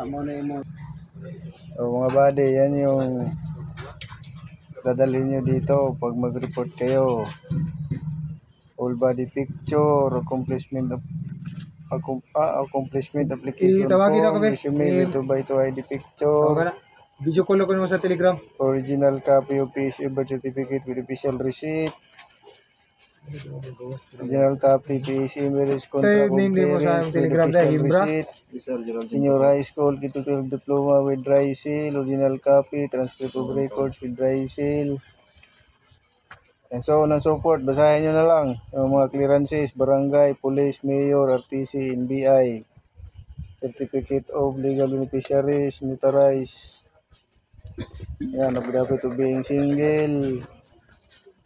mo na mo. O mga buddy, yan yung dadalhin nyo dito pag mag-report kayo. Full body picture, accomplishment application form, resume with 2x2 ID picture, Video call ko mo sa Telegram. original copy of PSA birth certificate with official receipt, original copy PSA marriage contract of parents with official receipt, senior high school K-12 diploma with dry seal, original copy, transcript of records with dry seal, and so on and so forth. Basahin nyo na lang yung mga clearances, barangay, police, mayor, RTC, NBI, certificate of legal beneficiaries, notarized, yan, affidavit of being single,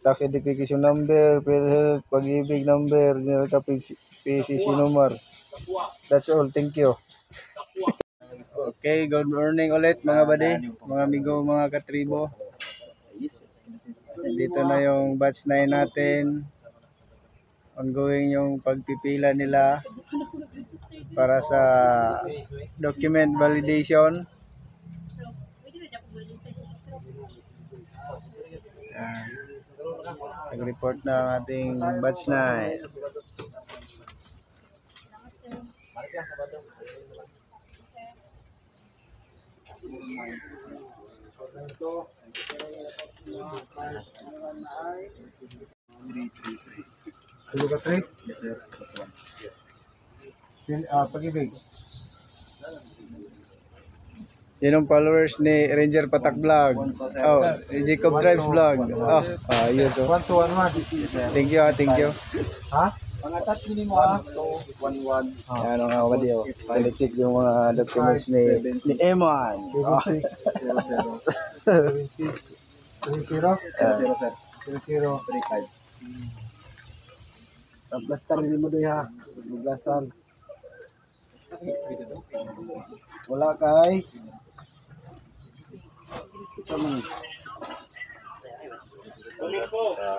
tax identification number, PhilHealth, pag-ibig number, general copy, PCC number. That's all. Thank you. Okay, good morning ulit mga buddy, mga amigo, mga katribo. Dito na yung batch 9 natin. Ongoing yung pagpipila nila para sa document validation. Nag-report na ang ating batch 9. Hello ka, Trey? Yes, sir. Pag-ibig. Yan ang followers ni Ranger Patak Vlog. Oh, Jacob Tribes Vlog. Yun. So. 1-2-1-1. Thank you, thank you. Ha? Pang-attach mo 2-1-1. Yan ang mga buddy. Check yung mga documents ni Eman. 76 00 35. Sa plaster din mo doy ha. Buglasan. Wala kay. Sama.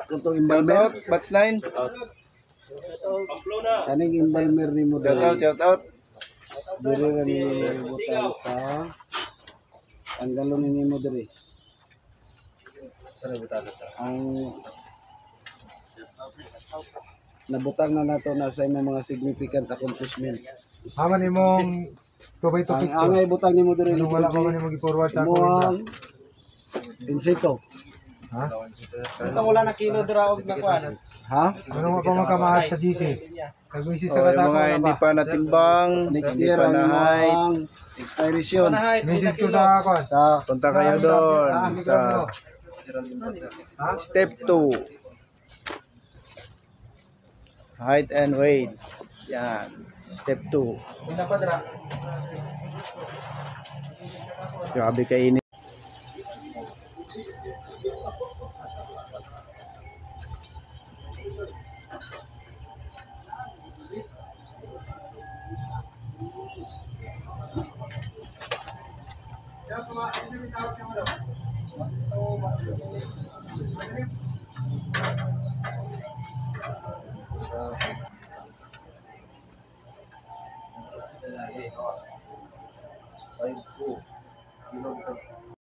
Kuto imbalmer. Batch 9. Kaning imbalmer ni mo doy. Shout out. Diri ra ni butang sa tanggalon ni mo diri. Ang nabutang na nato na sa imong mga significant accomplishment. Haman imong 2x2 Ang picture. angay butang nimo diri Anong wala pa man imong i-forward sa ako. imong insito. Ha? Ito wala na kilo dira og nakuan. Ha? Anong pa magkamahal sa GC? Nag-misis sa Yung kasako mga hindi pa natimbang, Next hindi year pa ang na-height. imong expiration. Misis ko sa ako. Sa Punta kayo doon sa step 2. Height and weight. Yan. Step 2. Grabe kainit.